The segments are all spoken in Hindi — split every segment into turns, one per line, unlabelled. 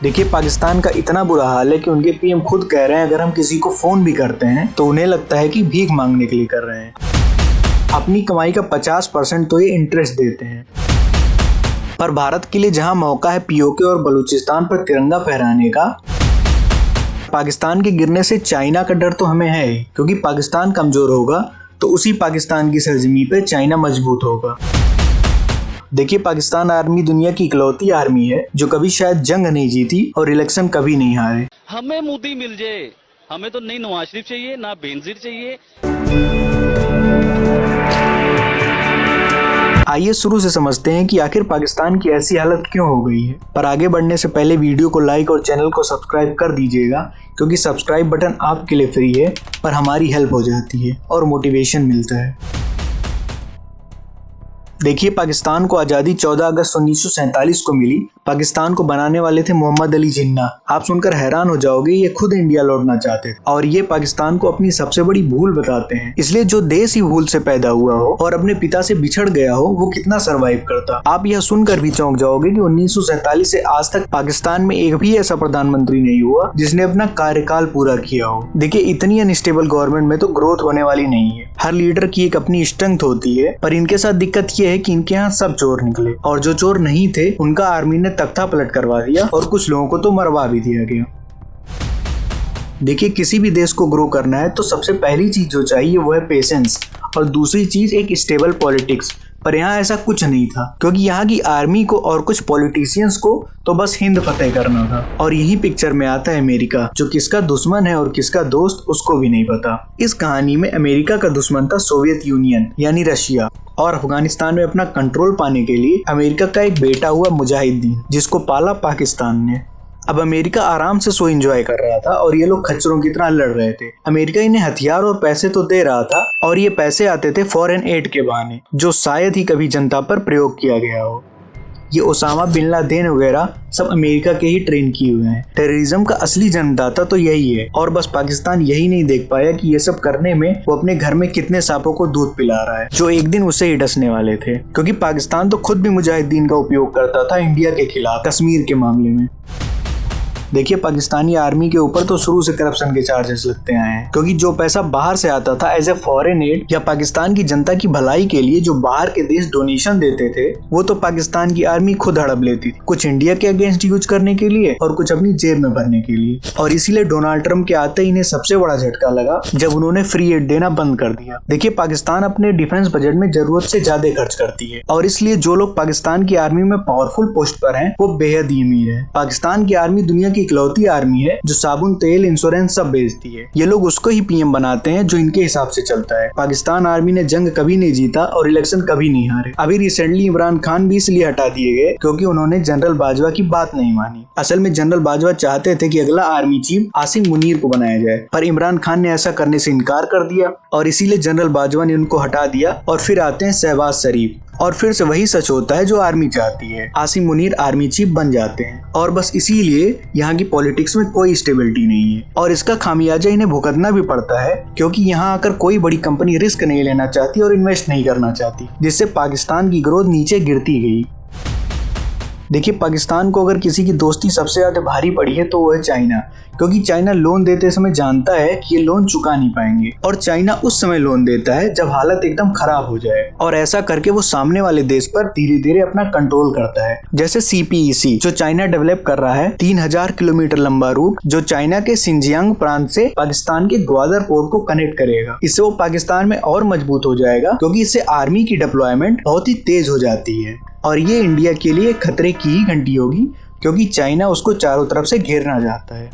देखिए, पाकिस्तान का इतना बुरा हाल है कि उनके पीएम खुद कह रहे हैं अगर हम किसी को फोन भी करते हैं तो उन्हें लगता है कि भीख मांगने के लिए कर रहे हैं। अपनी कमाई का 50% तो ये इंटरेस्ट देते हैं। पर भारत के लिए जहां मौका है पीओके और बलूचिस्तान पर तिरंगा फहराने का, पाकिस्तान के गिरने से चाइना का डर तो हमें है ही, क्योंकि पाकिस्तान कमजोर होगा तो उसी पाकिस्तान की सरजमी पे चाइना मजबूत होगा। देखिए, पाकिस्तान आर्मी दुनिया की इकलौती आर्मी है जो कभी शायद जंग नहीं जीती और इलेक्शन कभी नहीं हारे।
हमें मोदी मिल जाए, हमें तो नहीं नवाज शरीफ चाहिए ना बेनजीर चाहिए।
आइए शुरू से समझते हैं कि आखिर पाकिस्तान की ऐसी हालत क्यों हो गई है। पर आगे बढ़ने से पहले वीडियो को लाइक और चैनल को सब्सक्राइब कर दीजिएगा, क्योंकि सब्सक्राइब बटन आपके लिए फ्री है पर हमारी हेल्प हो जाती है और मोटिवेशन मिलता है। देखिए, पाकिस्तान को आज़ादी 14 अगस्त 1947 को मिली। पाकिस्तान को बनाने वाले थे मोहम्मद अली जिन्ना। आप सुनकर हैरान हो जाओगे, ये खुद इंडिया लौटना चाहते थे और ये पाकिस्तान को अपनी सबसे बड़ी भूल बताते हैं। इसलिए जो देश ही भूल से पैदा हुआ हो और अपने पिता से बिछड़ गया हो वो कितना सरवाइव करता। आप यह सुनकर भी चौंक जाओगे कि 1947 से आज तक पाकिस्तान में एक भी ऐसा प्रधानमंत्री नहीं हुआ जिसने अपना कार्यकाल पूरा किया हो। देखिए, इतनी अनस्टेबल गवर्नमेंट में तो ग्रोथ होने वाली नहीं है। हर लीडर की एक अपनी स्ट्रेंथ होती है, पर इनके साथ दिक्कत ये है कि इनके यहाँ सब चोर निकले और जो चोर नहीं थे उनका आर्मी ने तख्ता पलट करवा दिया और कुछ लोगों को तो मरवा भी दिया गया। देखिए, किसी भी देश को ग्रो करना है तो सबसे पहली चीज जो चाहिए वो है पेशेंस और दूसरी चीज एक स्टेबल पॉलिटिक्स। पर यहाँ ऐसा कुछ नहीं था, क्योंकि यहाँ की आर्मी को और कुछ पॉलिटिशियंस को तो बस हिंद फतेह करना था। और यही पिक्चर में आता है अमेरिका, जो किसका दुश्मन है और किसका दोस्त उसको भी नहीं पता। इस कहानी में अमेरिका का दुश्मन था सोवियत यूनियन यानी रशिया, और अफगानिस्तान में अपना कंट्रोल पाने के लिए अमेरिका का एक बेटा हुआ मुजाहिदीन, जिसको पाला पाकिस्तान ने। अब अमेरिका आराम से सो एंजॉय कर रहा था और ये लोग खच्चरों की तरह लड़ रहे थे। अमेरिका इन्हें हथियार और पैसे तो दे रहा था और ये पैसे आते थे फॉरेन एड के बहाने, जो शायद ही कभी जनता पर प्रयोग किया गया हो। ये ओसामा बिन लादेन वगैरह सब अमेरिका के ही ट्रेन किए हुए हैं। टेररिज्म का असली जन्मदाता तो यही है, और बस पाकिस्तान यही नहीं देख पाया कि ये सब करने में वो अपने घर में कितने सांपों को दूध पिला रहा है जो एक दिन उसे ही डसने वाले थे। क्योंकि पाकिस्तान तो खुद भी मुजाहिदीन का उपयोग करता था इंडिया के खिलाफ कश्मीर के मामले में। देखिए, पाकिस्तानी आर्मी के ऊपर तो शुरू से करप्शन के चार्जेस लगते आए हैं, क्योंकि जो पैसा बाहर से आता था एज ए फॉरेन एड या पाकिस्तान की जनता की भलाई के लिए जो बाहर के देश डोनेशन देते थे, वो तो पाकिस्तान की आर्मी खुद हड़प लेती थी, कुछ इंडिया के अगेंस्ट यूज करने के लिए और कुछ अपनी जेब में भरने के लिए। और इसीलिए डोनाल्ड ट्रंप के आते ही इन्हें सबसे बड़ा झटका लगा जब उन्होंने फ्री एड देना बंद कर दिया। देखिए, पाकिस्तान अपने डिफेंस बजट में जरूरत से ज्यादा खर्च करती है, और इसलिए जो लोग पाकिस्तान की आर्मी में पावरफुल पोस्ट पर हैं वो बेहद ही अमीर है। पाकिस्तान की आर्मी दुनिया की इकलौती आर्मी है जो साबुन, तेल, इंश्योरेंस सब बेचती है। ये लोग उसको ही पीएम बनाते हैं जो इनके हिसाब से चलता है। पाकिस्तान आर्मी ने जंग कभी नहीं जीता और इलेक्शन कभी नहीं हारे। अभी रिसेंटली इमरान खान भी इसलिए हटा दिए गए क्योंकि उन्होंने जनरल बाजवा की बात नहीं मानी। असल में जनरल बाजवा चाहते थे कि अगला आर्मी चीफ आसिम मुनीर को बनाया जाए, पर इमरान खान ने ऐसा करने से इनकार कर दिया और इसीलिए जनरल बाजवा ने उनको हटा दिया। और फिर आते हैं शहबाज शरीफ, और फिर से वही सच होता है जो आर्मी चाहती है, आसिम मुनीर आर्मी चीफ बन जाते हैं। और बस इसीलिए यहाँ की पॉलिटिक्स में कोई स्टेबिलिटी नहीं है और इसका खामियाजा इन्हें भुगतना भी पड़ता है, क्योंकि यहाँ आकर कोई बड़ी कंपनी रिस्क नहीं लेना चाहती और इन्वेस्ट नहीं करना चाहती, जिससे पाकिस्तान की ग्रोथ नीचे गिरती गई। देखिए, पाकिस्तान को अगर किसी की दोस्ती सबसे ज्यादा भारी पड़ी है तो वो है चाइना, क्योंकि चाइना लोन देते समय जानता है कि ये लोन चुका नहीं पाएंगे, और चाइना उस समय लोन देता है जब हालत एकदम खराब हो जाए, और ऐसा करके वो सामने वाले देश पर धीरे धीरे अपना कंट्रोल करता है। जैसे CPEC जो चाइना डेवलप कर रहा है, 3000 किलोमीटर लंबा रूट जो चाइना के सिंजियांग प्रांत से पाकिस्तान के ग्वादर पोर्ट को कनेक्ट करेगा। इससे वो पाकिस्तान में और मजबूत हो जाएगा, क्योंकि इससे आर्मी की डिप्लॉयमेंट बहुत ही तेज हो जाती है, और ये इंडिया के लिए खतरे की ही घंटी होगी, क्योंकि चाइना उसको चारों तरफ से घेरना चाहता है।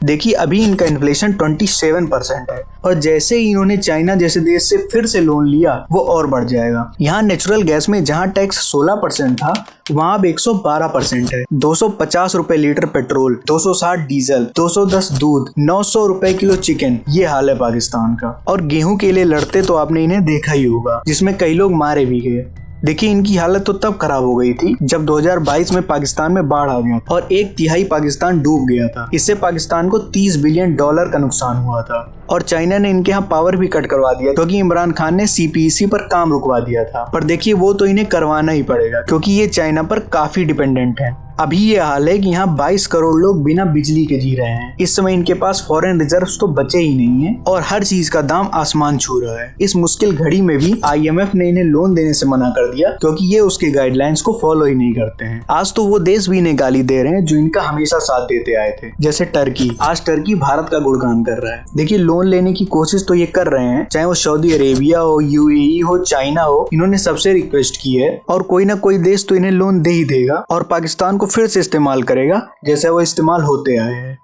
देखिए, अभी इनका इन्फ्लेशन 27% है, और जैसे ही इन्होंने चाइना जैसे देश से फिर से लोन लिया वो और बढ़ जाएगा। यहाँ नेचुरल गैस में जहाँ टैक्स 16% था वहाँ अब 112% है। 250 रुपए लीटर पेट्रोल, 260 डीजल, 210 दूध, 900 रुपए किलो चिकन, ये हाल है पाकिस्तान का। और गेहूं के लिए लड़ते तो आपने इन्हें देखा ही होगा, जिसमें कई लोग मारे भी गए। देखिए, इनकी हालत तो तब खराब हो गई थी जब 2022 में पाकिस्तान में बाढ़ आ गया और 1/3 पाकिस्तान डूब गया था। इससे पाकिस्तान को $30 बिलियन का नुकसान हुआ था, और चाइना ने इनके यहाँ पावर भी कट करवा दिया, क्योंकि इमरान खान ने CPEC पर काम रुकवा दिया था। पर देखिए, वो तो इन्हें करवाना ही पड़ेगा, क्योंकि ये चाइना पर काफी डिपेंडेंट है। अभी ये हाल है कि यहाँ 22 करोड़ लोग बिना बिजली के जी रहे हैं। इस समय इनके पास फॉरेन रिजर्व्स तो बचे ही नहीं है और हर चीज का दाम आसमान छू रहा है। इस मुश्किल घड़ी में भी IMF ने इन्हें लोन देने से मना कर दिया क्योंकि ये उसके गाइडलाइंस को फॉलो ही नहीं करते हैं। आज तो वो देश भी इन्हें गाली दे रहे हैं जो इनका हमेशा साथ देते आए थे, जैसे टर्की। आज टर्की भारत का गुणगान कर रहा है। देखिए, लोन लेने की कोशिश तो ये कर रहे हैं, चाहे वो सऊदी अरेबिया हो, UAE हो, चाइना हो, इन्होंने सबसे रिक्वेस्ट की है और कोई ना कोई देश तो इन्हें लोन दे ही देगा और पाकिस्तान को फिर से इस्तेमाल करेगा जैसे वो इस्तेमाल होते आए हैं।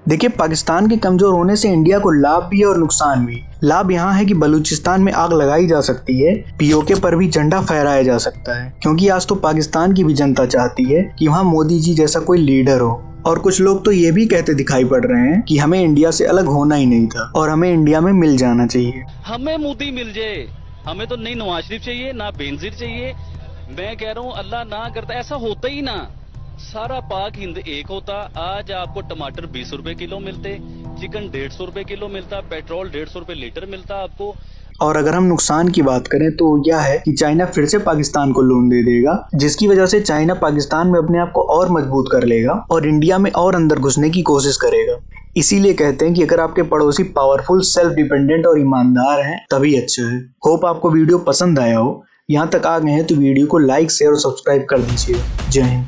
देखिए, पाकिस्तान के कमजोर होने से इंडिया को लाभ भी है और नुकसान भी। लाभ यहाँ है कि बलूचिस्तान में आग लगाई जा सकती है, POK पर भी झंडा फहराया जा सकता है, क्योंकि आज तो पाकिस्तान की भी जनता चाहती है कि वहाँ मोदी जी जैसा कोई लीडर हो। और कुछ लोग तो ये भी कहते दिखाई पड़ रहे हैं कि हमें इंडिया से अलग होना ही नहीं था और हमें इंडिया में मिल जाना चाहिए।
हमें मोदी मिल जाए, हमें तो नहीं नवाज शरीफ चाहिए ना बेनजीर चाहिए। मैं कह रहा हूँ अल्लाह ना करता ऐसा होता ही ना, सारा पाक हिंद एक होता। आज आपको टमाटर 20 रुपए किलो मिलते, चिकन 150 रुपए किलो मिलता, पेट्रोल 150 रुपए लीटर मिलता आपको।
और अगर हम नुकसान की बात करें तो यह है कि चाइना फिर से पाकिस्तान को लोन दे देगा, जिसकी वजह से चाइना पाकिस्तान में अपने आप को और मजबूत कर लेगा और इंडिया में और अंदर घुसने की कोशिश करेगा। इसीलिए कहते हैं कि अगर आपके पड़ोसी पावरफुल, सेल्फ डिपेंडेंट और ईमानदार हैं तभी अच्छा है। होप आपको वीडियो पसंद आया हो। यहाँ तक आ गए हैं तो वीडियो को लाइक, शेयर और सब्सक्राइब कर दीजिए। जय हिंद।